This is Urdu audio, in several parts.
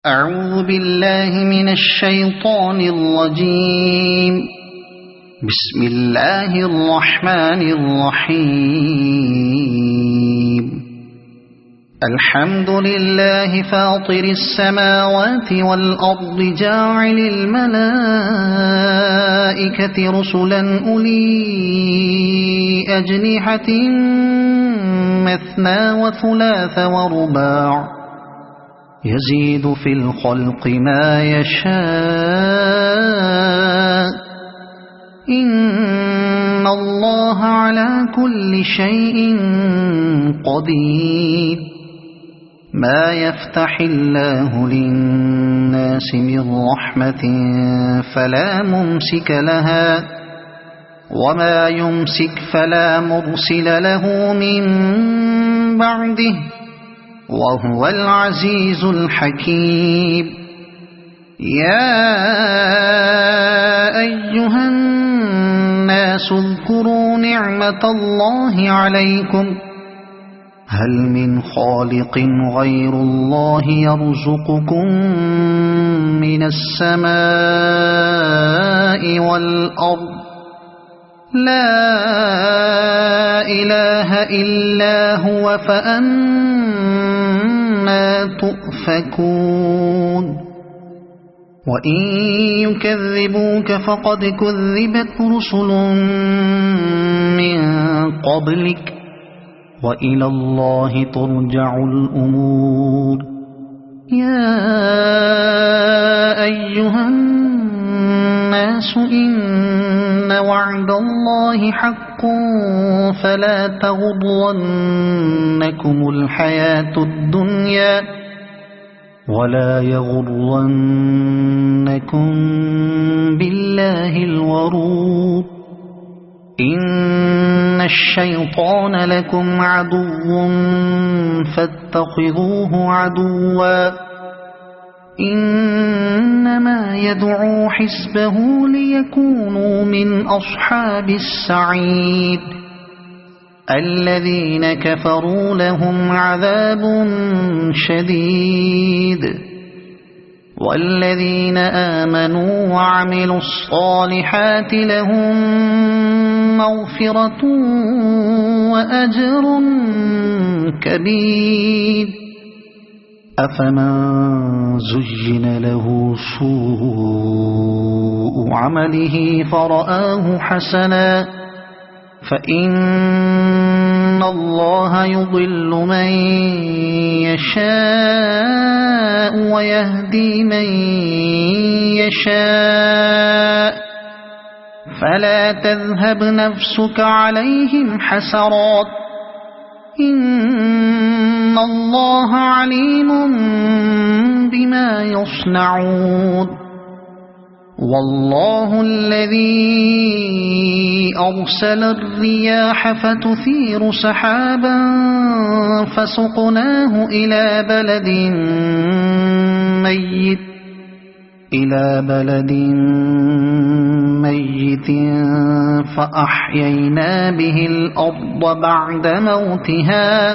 أعوذ بالله من الشيطان الرجيم. بسم الله الرحمن الرحيم. الحمد لله فاطر السماوات والأرض جاعل الملائكة رسلا أولي أجنحة مثنى وثلاث ورباع يزيد في الخلق ما يشاء إن الله على كل شيء قدير. ما يفتح الله للناس من رحمة فلا ممسك لها وما يمسك فلا مرسل له من بعده وهو العزيز الحكيم. يا أيها الناس اذكروا نعمة الله عليكم هل من خالق غير الله يرزقكم من السماء والأرض لا إله إلا هو فأنى تؤفكون. وإن يكذبوك فقد كذبت رسل من قبلك وإلى الله ترجع الأمور. يا أيها الناس إن وعد الله حق فلا تغرنكم الحياة الدنيا ولا يغرنكم بالله الغرور. إن الشيطان لكم عدو فاتخذوه عدوا إنما يدعو حزبه ليكونوا من أصحاب السعيد. الذين كفروا لهم عذاب شديد والذين آمنوا وعملوا الصالحات لهم مغفرة وأجر كبير. أفمن زين له سوء عمله فرآه حسنا فإن الله يضل من يشاء ويهدي من يشاء فلا تذهب نفسك عليهم حسرات إن الله عليم بما يصنعون. والله الذي أرسل الرياح فتثير سحابا فسقناه إلى بلد ميت فأحيينا به الأرض بعد موتها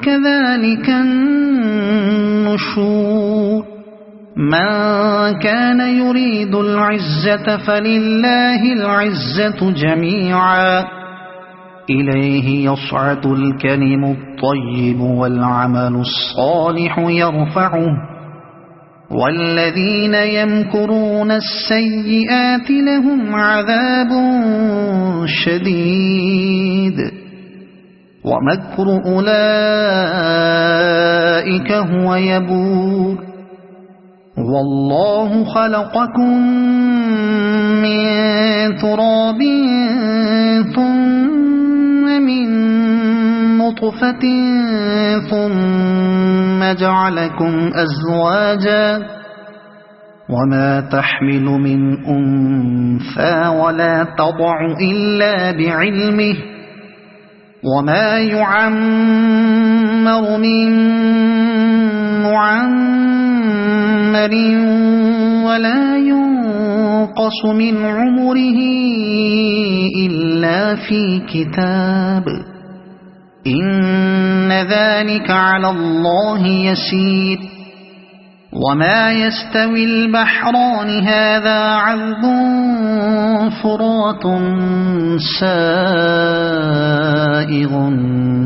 كذلك النشور. من كان يريد العزة فلله العزة جميعا إليه يصعد الكلم الطيب والعمل الصالح يرفعه والذين يمكرون السيئات لهم عذاب شديد ومكر أولئك هو يبور. والله خلقكم من تراب ثم من نطفة ثم جعلكم أزواجا وما تحمل من أنثى ولا تضع إلا بعلمه وما يعمر من معمر ولا ينقص من عمره إلا في كتاب إن ذلك على الله يسير وما يستوي البحران هذا عذب فرات سائغ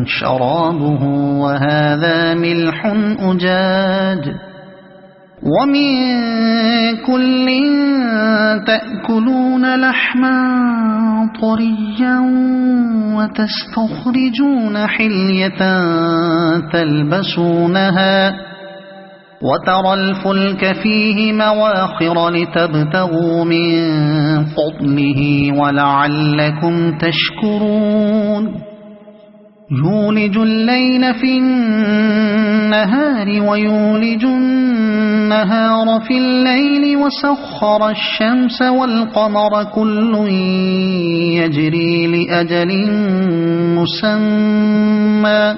شرابه وهذا ملح أجاج ومن كل تأكلون لحما طريا وتستخرجون حلية تلبسونها وترى الفلك فيه مواخر لتبتغوا من فضله ولعلكم تشكرون يولج الليل في النهار ويولج النهار في الليل وسخر الشمس والقمر كل يجري لأجل مسمى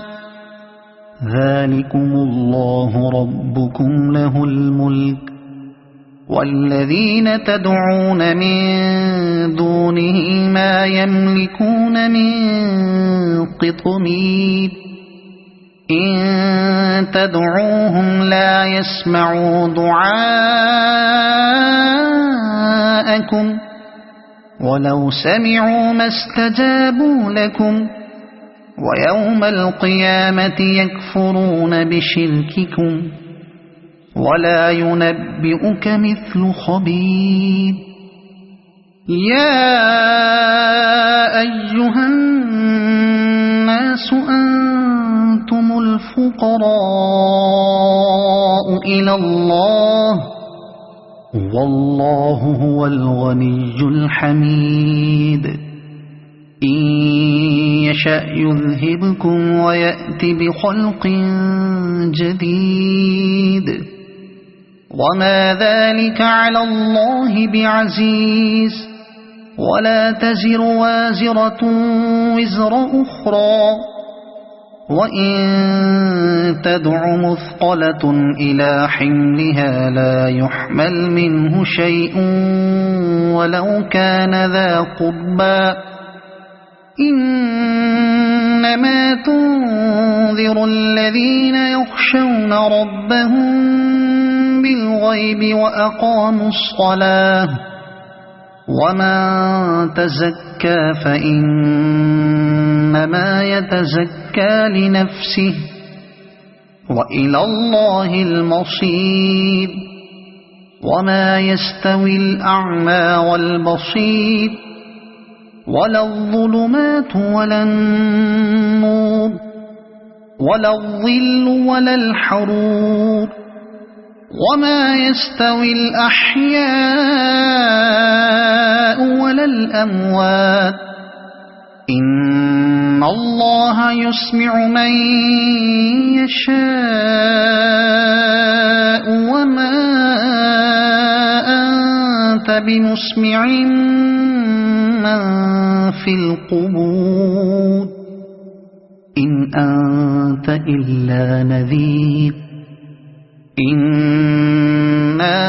ذلكم الله ربكم له الملك والذين تدعون من دونه ما يملكون من قطمير إن تدعوهم لا يسمعوا دعاءكم ولو سمعوا ما استجابوا لكم ويوم القيامة يكفرون بشرككم ولا ينبئك مثل خبير يا أيها الناس أنتم الفقراء إلى الله والله هو الغني الحميد إن يشأ يذهبكم ويأتي بخلق جديد وما ذلك على الله بعزيز ولا تزر وازرة وزر أخرى وإن تدع مثقلة إلى حملها لا يحمل منه شيء ولو كان ذا قربى إنما تنذر الذين يخشون ربهم بالغيب وأقاموا الصلاة ومن تزكى فإنما يتزكى لنفسه وإلى الله المصير وما يستوي الأعمى والبصير ولا الظلمات ولا النور ولا الظل ولا الحرور وما يستوي الأحياء ولا الأموات إن الله يسمع من يشاء وما أنت بمسمع من في القبور إن أنت إلا نذير إنا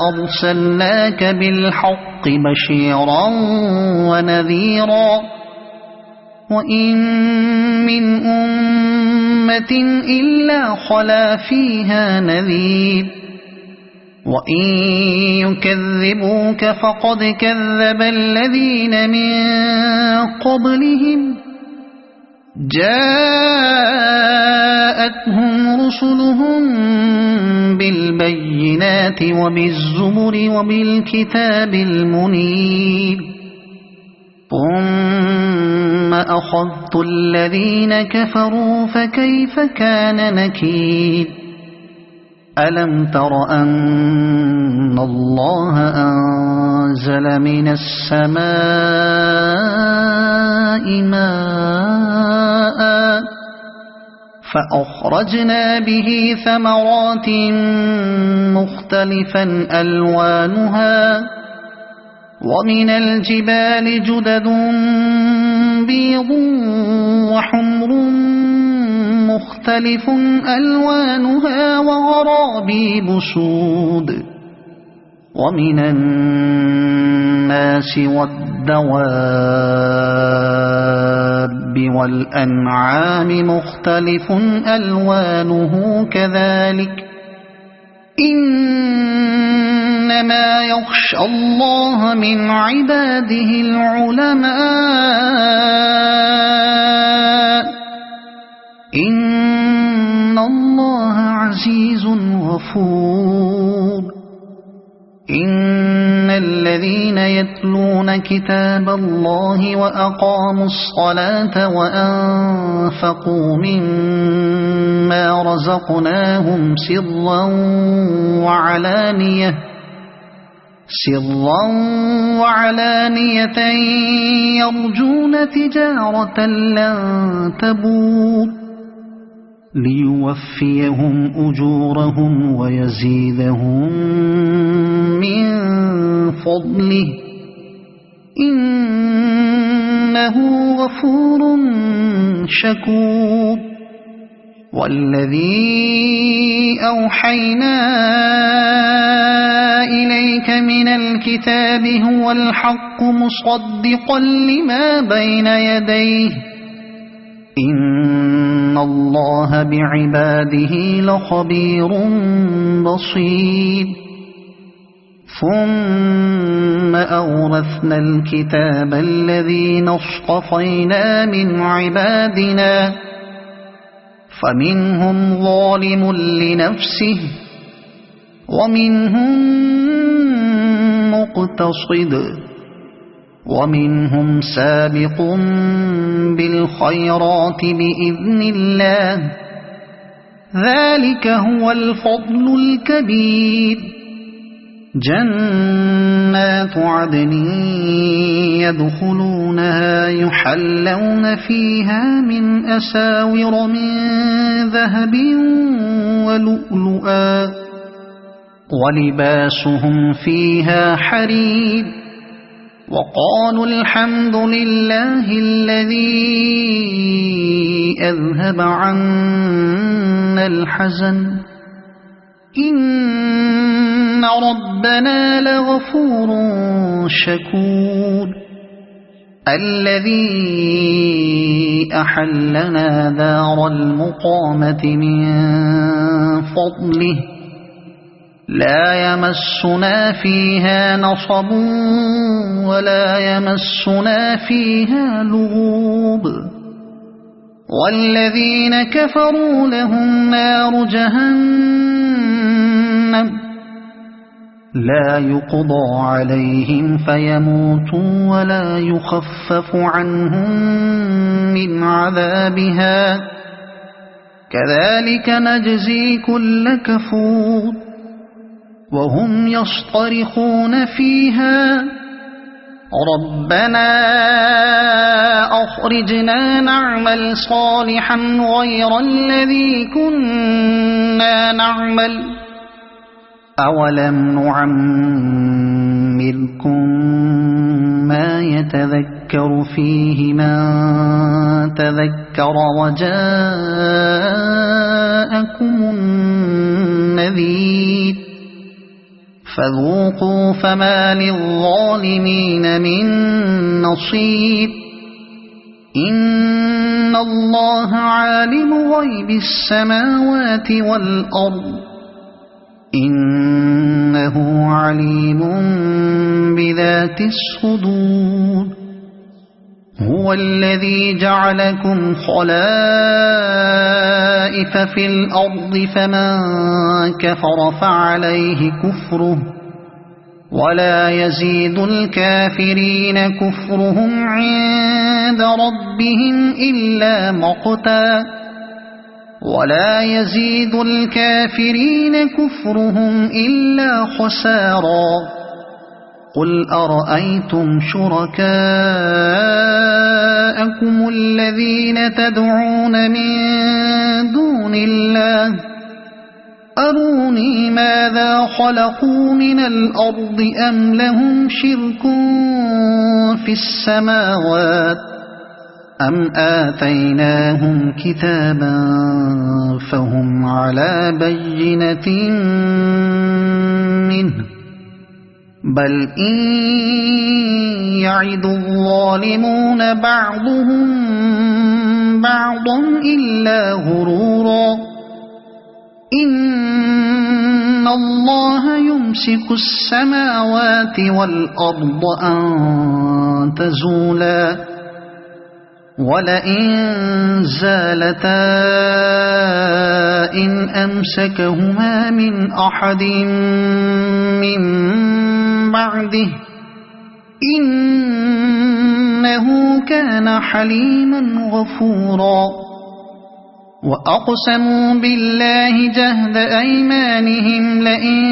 أرسلناك بالحق بشيرا ونذيرا وإن من أمة إلا خلا فيها نذير وإن يكذبوك فقد كذب الذين من قبلهم جاءتهم رسلهم بالبينات وبالزبر وبالكتاب المنير ثم أخذت الذين كفروا فكيف كان نكير ألم تر أن الله أنزل من السماء ماء فأخرجنا به ثمرات مختلفا ألوانها ومن الجبال جدد بيض وحمر مختلف ألوانها وغرابيب سود ومن الناس والدواب والأنعام مختلف ألوانه كذلك إنما يخشى الله من عباده العلماء إن الله عزيز غفور إن الذين يتلون كتاب الله وأقاموا الصلاة وأنفقوا مما رزقناهم سرا وعلانية يرجون تجارة لن تبور ليوفيهم أجورهم ويزيدهم من فضله إنه غفور شكور والذي أوحينا إليك من الكتاب هو الحق مصدقا لما بين يديه إن الله بعباده لخبير بصير ثم أورثنا الكتاب الذين اصطفينا من عبادنا فمنهم ظالم لنفسه ومنهم مقتصد ومنهم سابق بالخيرات بإذن الله ذلك هو الفضل الكبير جنات عدن يدخلونها يحلون فيها من أساور من ذهب ولؤلؤا ولباسهم فيها حرير وقالوا الحمد لله الذي أذهب عنا الحزن إن ربنا لغفور شكور الذي أحلنا دار المقامة من فضله لا يمسنا فيها نصب ولا يمسنا فيها لغوب والذين كفروا لهم نار جهنم لا يقضى عليهم فيموتوا ولا يخفف عنهم من عذابها كذلك نجزي كل كفور وهم يصطرخون فيها ربنا أخرجنا نعمل صالحا غير الذي كنا نعمل أولم نعمركم ما يتذكر فيه من تذكر وجاءكم النذير فذوقوا فما للظالمين من نصير إن الله عالم غيب السماوات والأرض إنه عليم بذات الصدور هو الذي جعلكم خلائف في الأرض فمن كفر فعليه كفره ولا يزيد الكافرين كفرهم عند ربهم إلا مقتا ولا يزيد الكافرين كفرهم إلا خسارا قل أرأيتم شركاءكم الذين تدعون من دون الله أروني ماذا خلقوا من الأرض أم لهم شرك في السماوات أم آتيناهم كتابا فهم على بينة منه بل إن يعد الظالمون بعضهم بعضا إلا غرورا إن إن الله يمسك السماوات والأرض أن تزولا ولئن زالتا إن أمسكهما من أحد من بعده إنه كان حليما غفورا وأقسموا بالله جهد أيمانهم لئن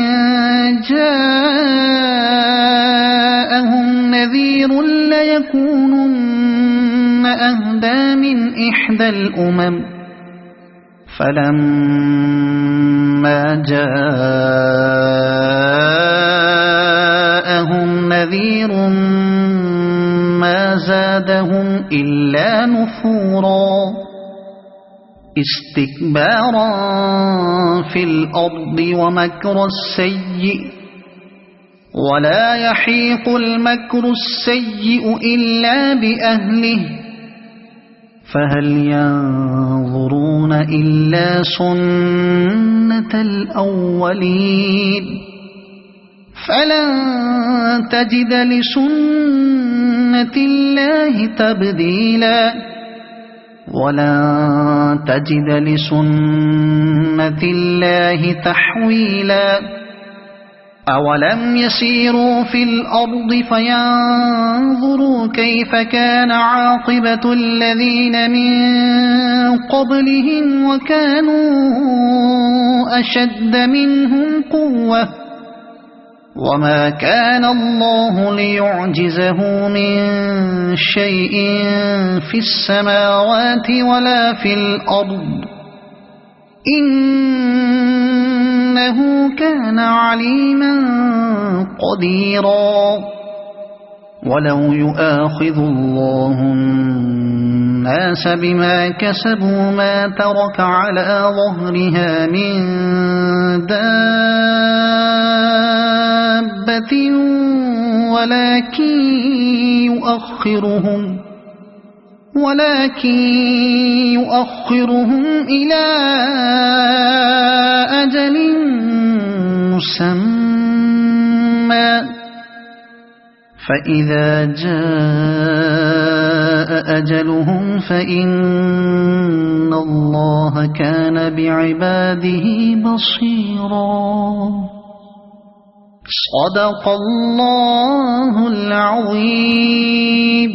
جاءهم نذير ليكونن أهدى من إحدى الأمم فلما جاءهم نذير ما زادهم إلا نفورا استكبارا في الأرض ومكر السيء ولا يحيق المكر السيء إلا بأهله فهل ينظرون إلا سنة الأولين فلن تجد لسنة الله تبديلا ولن تجد لسنة الله تحويلا أولم يسيروا في الأرض فينظروا كيف كان عاقبة الذين من قبلهم وكانوا أشد منهم قوة وما كان الله ليعجزه من شيء في السماوات ولا في الأرض إنه كان عليما قديرا ولو يؤاخذ الله الناس بما كسبوا ما ترك على ظهرها من دابة ولكن يؤخرهم إلى أجل مسمى فإذا جاء أجلهم فإن الله كان بعباده بصيرا صدق الله العظيم.